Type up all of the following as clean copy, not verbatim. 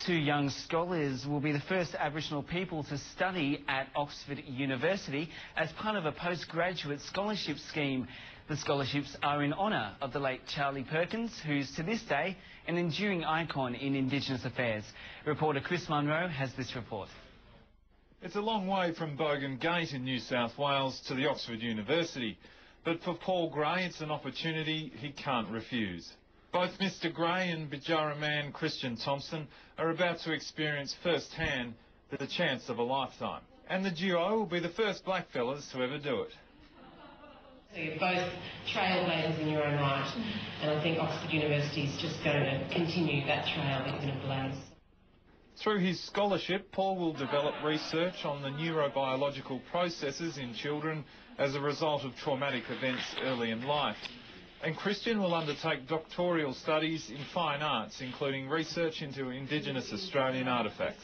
Two young scholars will be the first Aboriginal people to study at Oxford University as part of a postgraduate scholarship scheme. The scholarships are in honour of the late Charles Perkins, who's to this day an enduring icon in Indigenous affairs. Reporter Chris Munro has this report. It's a long way from Bogan Gate in New South Wales to the Oxford University, but for Paul Gray it's an opportunity he can't refuse. Both Mr Gray and Bidjara man Christian Thompson are about to experience firsthand the chance of a lifetime. And the duo will be the first blackfellas to ever do it. So you're both trailblazers in your own right, and I think Oxford University is just going to continue that trail that you're going to blaze. Through his scholarship, Paul will develop research on the neurobiological processes in children as a result of traumatic events early in life. And Christian will undertake doctoral studies in fine arts, including research into Indigenous Australian artefacts.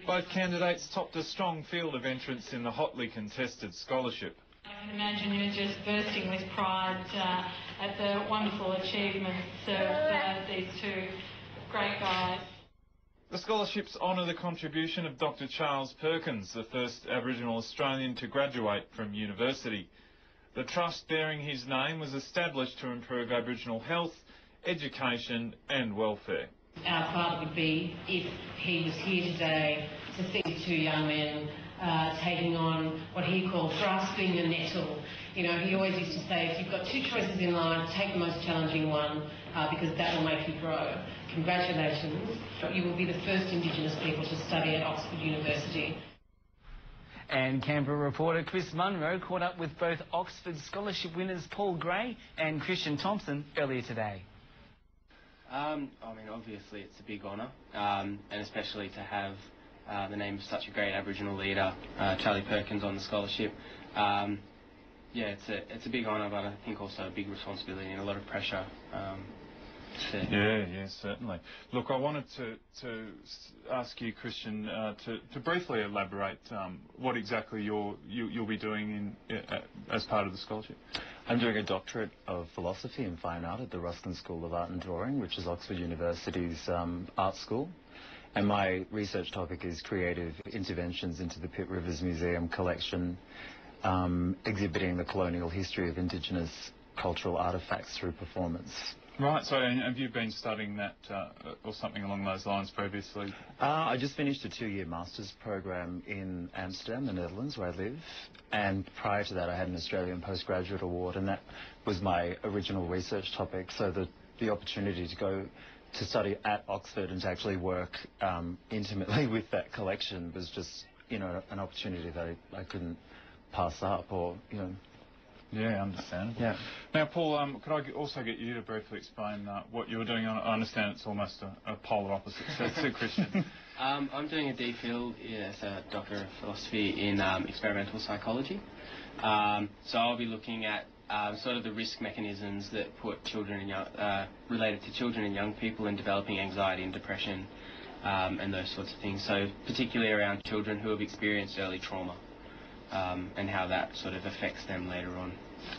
Both candidates topped a strong field of entrants in the hotly contested scholarship. I can imagine you're just bursting with pride at the wonderful achievements of these two great guys. The scholarships honour the contribution of Dr Charles Perkins, the first Aboriginal Australian to graduate from university. The trust bearing his name was established to improve Aboriginal health, education and welfare. Our part would be if he was here today to see the two young men taking on what he called grasping the nettle. You know, he always used to say, if you've got two choices in life, take the most challenging one because that will make you grow. Congratulations. You will be the first Indigenous people to study at Oxford University. And Canberra reporter Chris Munro caught up with both Oxford scholarship winners Paul Gray and Christian Thompson earlier today. I mean, obviously it's a big honour, and especially to have the name of such a great Aboriginal leader, Charlie Perkins, on the scholarship. Yeah, it's a big honour, but I think also a big responsibility and a lot of pressure. Yeah, certainly. Look, I wanted to ask you, Christian, to briefly elaborate what exactly you'll be doing as part of the scholarship. I'm doing a doctorate of philosophy and fine art at the Ruskin School of Art and Drawing, which is Oxford University's art school. And my research topic is creative interventions into the Pitt Rivers Museum collection, exhibiting the colonial history of Indigenous cultural artefacts through performance. Right, so have you been studying that or something along those lines previously? I just finished a 2-year master's program in Amsterdam, the Netherlands, where I live. And prior to that, I had an Australian postgraduate award, and that was my original research topic. So the opportunity to go to study at Oxford and to actually work intimately with that collection was just, you know, an opportunity that I couldn't pass up or, you know. Yeah, understandable. Yeah. Now, Paul, could I also get you to briefly explain what you were doing? I understand it's almost a polar opposite to Christian. I'm doing a DPhil as a Doctor of Philosophy in experimental psychology. So I'll be looking at sort of the risk mechanisms that put children and young, related to children and young people in developing anxiety and depression and those sorts of things. So particularly around children who have experienced early trauma. And how that sort of affects them later on.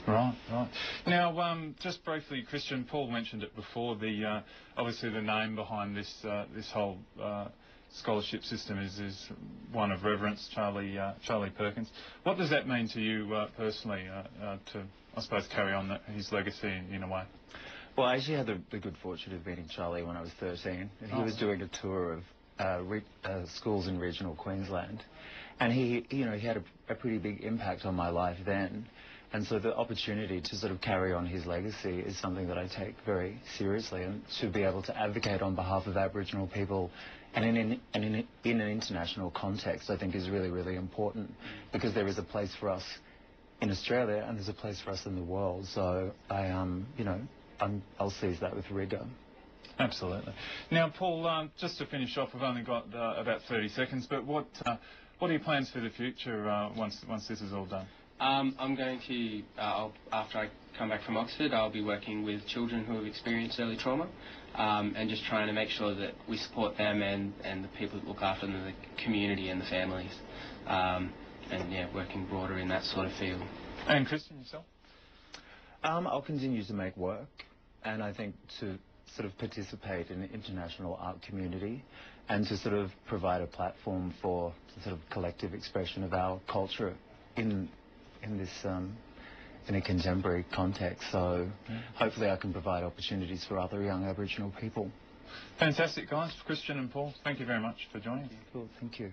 Right. Now, just briefly, Christian, Paul mentioned it before. Obviously the name behind this whole scholarship system is one of reverence, Charlie Perkins. What does that mean to you personally? To, I suppose, carry on his legacy in a way. Well, I actually had the good fortune of meeting Charlie when I was 13, and he was doing a tour of schools in regional Queensland. And he had a pretty big impact on my life then. And so the opportunity to sort of carry on his legacy is something that I take very seriously, and to be able to advocate on behalf of Aboriginal people and in an international context, I think is really, really important, because there is a place for us in Australia and there's a place for us in the world. So I'll seize that with rigour. Absolutely. Now, Paul, just to finish off, we've only got about 30 seconds, but what are your plans for the future once this is all done? I'm going to, after I come back from Oxford, I'll be working with children who have experienced early trauma and just trying to make sure that we support them and the people that look after them, the community and the families. And, yeah, working broader in that sort of field. And Christian, yourself? I'll continue to make work, and I think to sort of participate in the international art community and to sort of provide a platform for sort of collective expression of our culture in this in a contemporary context. So hopefully I can provide opportunities for other young Aboriginal people. Fantastic, guys. Christian and Paul, thank you very much for joining us. Cool, thank you.